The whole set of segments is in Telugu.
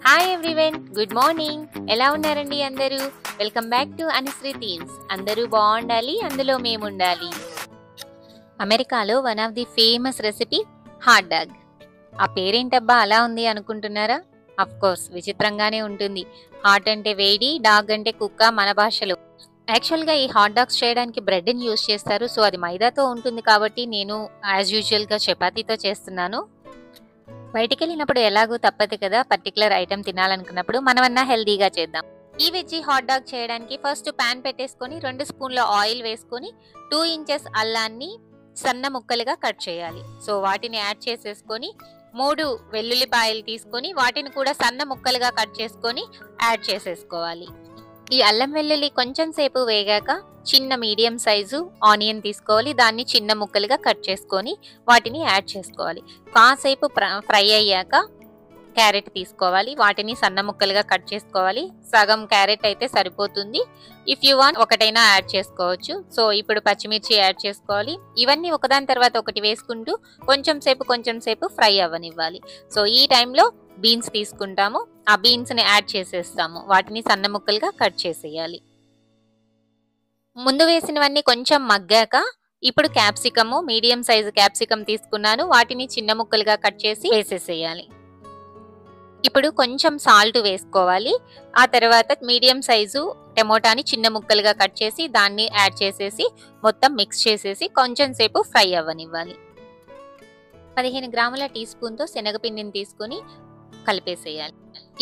Hi everyone, good morning. ఎలా ఉన్నారండి అందరూ? Welcome back to Anusri themes. అందరూ బాగుండాలి, అందులో మేము ఉండాలి. అమెరికాలో one of the famous recipe hot dog. ఆ పేరేంటబ్బా అలా ఉంది అనుకుంటున్నారా? అఫ్ కోర్స్ విచిత్రంగానే ఉంటుంది. హాట్ అంటే వేడి, డాగ్ అంటే కుక్క మన భాషలో. యాక్చువల్గా ఈ హాట్ డాగ్స్ చేయడానికి బ్రెడ్ని యూస్ చేస్తారు. సో అది మైదాతో ఉంటుంది కాబట్టి నేను యాజ్ యూజువల్గా చపాతీతో చేస్తున్నాను. బయటికి వెళ్ళినప్పుడు ఎలాగో తప్పదు కదా, పర్టికులర్ ఐటమ్ తినాలనుకున్నప్పుడు మనమన్నా హెల్దీగా చేద్దాం. ఈ వెజ్జీ హాట్ డాగ్ చేయడానికి ఫస్ట్ ప్యాన్ పెట్టేసుకొని 2 స్పూన్ల ఆయిల్ వేసుకొని 2 ఇంచెస్ అల్లాన్ని సన్న ముక్కలుగా కట్ చేయాలి. సో వాటిని యాడ్ చేసేసుకొని 3 వెల్లుల్లిపాయలు తీసుకొని వాటిని కూడా సన్న ముక్కలుగా కట్ చేసుకొని యాడ్ చేసేసుకోవాలి. ఈ అల్లం వెల్లుల్లి కొంచెం సేపు వేగాక చిన్న మీడియం సైజు ఆనియన్ తీసుకోవాలి. దాన్ని చిన్న ముక్కలుగా కట్ చేసుకొని వాటిని యాడ్ చేసుకోవాలి. కాసేపు ఫ్రై అయ్యాక క్యారెట్ తీసుకోవాలి. వాటిని సన్న ముక్కలుగా కట్ చేసుకోవాలి. సగం క్యారెట్ అయితే సరిపోతుంది. ఇఫ్ యూ వాంట్ ఒకటైనా యాడ్ చేసుకోవచ్చు. సో ఇప్పుడు పచ్చిమిర్చి యాడ్ చేసుకోవాలి. ఇవన్నీ ఒకదాని తర్వాత ఒకటి వేసుకుంటూ కొంచెం సేపు ఫ్రై అవ్వనివ్వాలి. సో ఈ టైంలో బీన్స్ తీసుకుంటాము. ఆ బీన్స్ ని యాడ్ చేసేస్తాము. వాటిని సన్న ముక్కలుగా కట్ చేసేయాలి. ముందు వేసినవన్నీ కొంచెం మగ్గాక ఇప్పుడు క్యాప్సికము, మీడియం సైజు క్యాప్సికం తీసుకున్నాను. వాటిని చిన్న ముక్కలుగా కట్ చేసి వేసేసేయాలి. ఇప్పుడు కొంచెం సాల్ట్ వేసుకోవాలి. ఆ తర్వాత మీడియం సైజు టమోటాని చిన్న ముక్కలుగా కట్ చేసి దాన్ని యాడ్ చేసేసి మొత్తం మిక్స్ చేసేసి కొంచెం సేపు ఫ్రై అవ్వనివ్వాలి. 15 గ్రాముల టీ స్పూన్తో శనగపిండిని తీసుకొని కలిపేసేయాలి.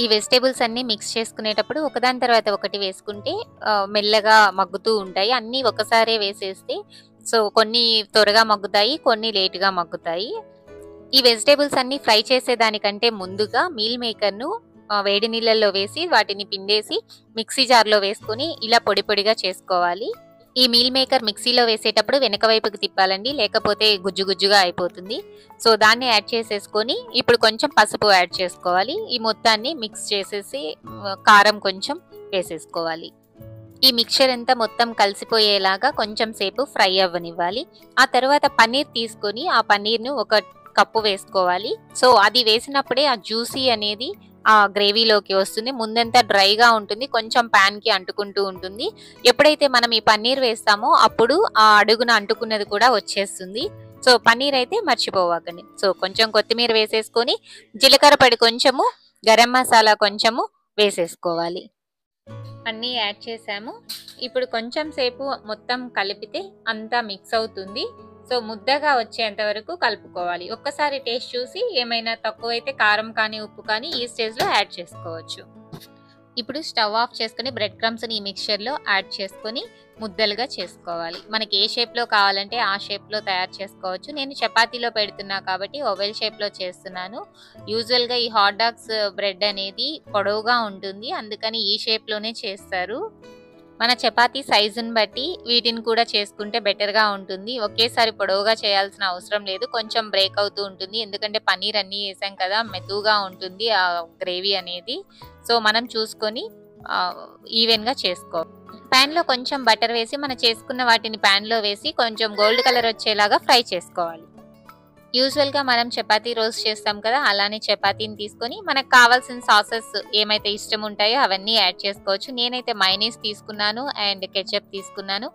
ఈ వెజిటేబుల్స్ అన్ని మిక్స్ చేసుకునేటప్పుడు ఒకదాని తర్వాత ఒకటి వేసుకుంటే మెల్లగా మగ్గుతూ ఉంటాయి. అన్నీ ఒకసారే వేసేస్తే సో కొన్ని త్వరగా మగ్గుతాయి, కొన్ని లేటుగా మగ్గుతాయి. ఈ వెజిటేబుల్స్ అన్ని ఫ్రై చేసేదానికంటే ముందుగా మీల్ మేకర్ను వేడి నీళ్ళల్లో వేసి వాటిని పిండేసి మిక్సీ జార్లో వేసుకొని ఇలా పొడి పొడిగా చేసుకోవాలి. ఈ మీల్ మేకర్ మిక్సీలో వేసేటప్పుడు వెనక వైపుకి తిప్పాలండి, లేకపోతే గుజ్జు గుజ్జుగా అయిపోతుంది. సో దాన్ని యాడ్ చేసేసుకొని ఇప్పుడు కొంచెం పసుపు యాడ్ చేసుకోవాలి. ఈ మొత్తాన్ని మిక్స్ చేసేసి కారం కొంచెం వేసేసుకోవాలి. ఈ మిక్చర్ అంతా మొత్తం కలిసిపోయేలాగా కొంచెం సేపు ఫ్రై అవ్వనివ్వాలి. ఆ తర్వాత పన్నీర్ తీసుకొని ఆ పన్నీర్ను 1 కప్పు వేసుకోవాలి. సో అది వేసినప్పుడే ఆ జ్యూసీ అనేది ఆ గ్రేవీలోకి వస్తుంది. ముందంతా డ్రైగా ఉంటుంది, కొంచెం ప్యాన్ కి అంటుకుంటూ ఉంటుంది. ఎప్పుడైతే మనం ఈ పన్నీర్ వేస్తామో అప్పుడు ఆ అడుగున అంటుకున్నది కూడా వచ్చేస్తుంది. సో పన్నీర్ అయితే మర్చిపోవకండి. సో కొంచెం కొత్తిమీర వేసేసుకొని జీలకర్ర పొడి కొంచెము, గరం మసాలా కొంచెము వేసేసుకోవాలి. అన్నీ యాడ్ చేసాము. ఇప్పుడు కొంచెం సేపు మొత్తం కలిపితే అంతా మిక్స్ అవుతుంది. సో ముద్దగా వచ్చేంత వరకు కలుపుకోవాలి. ఒక్కసారి టేస్ట్ చూసి ఏమైనా తక్కువైతే కారం కానీ ఉప్పు కానీ ఈ స్టేజ్లో యాడ్ చేసుకోవచ్చు. ఇప్పుడు స్టవ్ ఆఫ్ చేసుకుని బ్రెడ్ క్రమ్స్ని ఈ మిక్చర్లో యాడ్ చేసుకొని ముద్దలుగా చేసుకోవాలి. మనకి ఏ షేప్లో కావాలంటే ఆ షేప్లో తయారు చేసుకోవచ్చు. నేను చపాతీలో పెడుతున్నా కాబట్టి ఓవెల్ షేప్లో చేస్తున్నాను. యూజువల్గా ఈ హాట్ డాగ్స్ బ్రెడ్ అనేది పొడవుగా ఉంటుంది, అందుకని ఈ షేప్లోనే చేస్తారు. మన చపాతీ సైజుని బట్టి వీటిని కూడా చేసుకుంటే బెటర్గా ఉంటుంది. ఒకేసారి పొడవుగా చేయాల్సిన అవసరం లేదు, కొంచెం బ్రేక్ అవుతూ ఉంటుంది. ఎందుకంటే పన్నీర్ అన్నీ వేసాం కదా, మెతుగా ఉంటుంది ఆ గ్రేవీ అనేది. సో మనం చూసుకొని ఈవెన్గా చేసుకోవాలి. ప్యాన్లో కొంచెం బటర్ వేసి మనం చేసుకున్న వాటిని ప్యాన్లో వేసి కొంచెం గోల్డ్ కలర్ వచ్చేలాగా ఫ్రై చేసుకోవాలి. యూజువల్గా మనం చపాతీ రోస్ట్ చేస్తాం కదా, అలానే చపాతీని తీసుకొని మనకు కావాల్సిన సాసెస్ ఏమైతే ఇష్టం ఉంటాయో అవన్నీ యాడ్ చేసుకోవచ్చు. నేనైతే మైనీస్ తీసుకున్నాను అండ్ కెచప్ తీసుకున్నాను.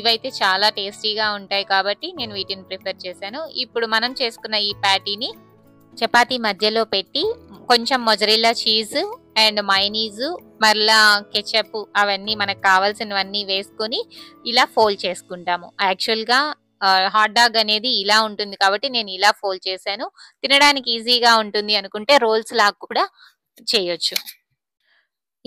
ఇవైతే చాలా టేస్టీగా ఉంటాయి కాబట్టి నేను వీటిని ప్రిఫర్ చేశాను. ఇప్పుడు మనం చేసుకున్న ఈ ప్యాటీని చపాతీ మధ్యలో పెట్టి కొంచెం మొజరెల్లా చీజ్ అండ్ మైనీసు మరలా కెచప్ అవన్నీ మనకు కావాల్సినవన్నీ వేసుకొని ఇలా ఫోల్డ్ చేసుకుంటాము. యాక్చువల్గా హాట్ డాగ్ అనేది ఇలా ఉంటుంది కాబట్టి నేను ఇలా ఫోల్డ్ చేశాను. తినడానికి ఈజీగా ఉంటుంది అనుకుంటే రోల్స్ లాగా కూడా చేయొచ్చు.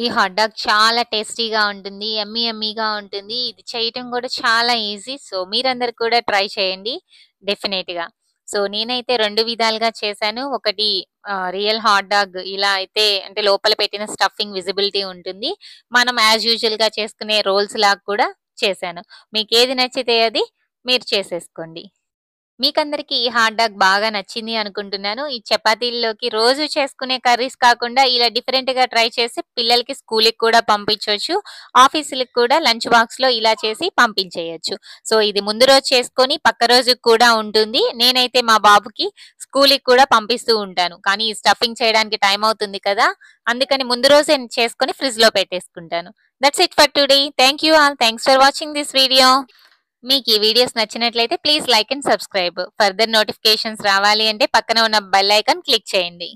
ఈ హాట్ డాగ్ చాలా టేస్టీగా ఉంటుంది, యమ్మీగా ఉంటుంది. ఇది చేయటం కూడా చాలా ఈజీ. సో మీరందరూ కూడా ట్రై చేయండి డెఫినెట్గా. సో నేనైతే 2 విధాలుగా చేశాను. ఒకటి రియల్ హాట్ డాగ్ ఇలా అయితే అంటే లోపల పెట్టిన స్టఫింగ్ విజిబిలిటీ ఉంటుంది. మనం యాజ్ యూజువల్గా చేసుకునే రోల్స్ లాగా కూడా చేశాను. మీకు ఏది నచ్చితే అది మీరు చేసేసుకోండి. మీకందరికి ఈ హాట్ డాగ్ బాగా నచ్చింది అనుకుంటున్నాను. ఈ చపాతీల్లోకి రోజు చేసుకునే కర్రీస్ కాకుండా ఇలా డిఫరెంట్‌గా ట్రై చేసి పిల్లలకి స్కూలుకి కూడా పంపించొచ్చు. ఆఫీసులకి కూడా లంచ్ బాక్స్‌లో ఇలా చేసి పంపించేయొచ్చు. సో, ఇది ముందు రోజు చేసుకొని పక్క రోజుకి కూడా ఉంటుంది. నేనైతే మా బాబుకి స్కూలుకి కూడా పంపిస్తూ ఉంటాను. కానీ ఈ స్టఫింగ్ చేయడానికి టైం అవుతుంది కదా! అందుకని ముందు రోజే చేసుకొని ఫ్రిడ్జ్‌లో పెట్టేసుకుంటాను. That's it for today. Thank you all. Thanks for watching this video. మీకు ఈ వీడియోస్ నచ్చినట్లయితే please like and subscribe. Further notifications రావాలి అంటే పక్కన ఉన్న బెల్ ఐకాన్ క్లిక్ చేయండి.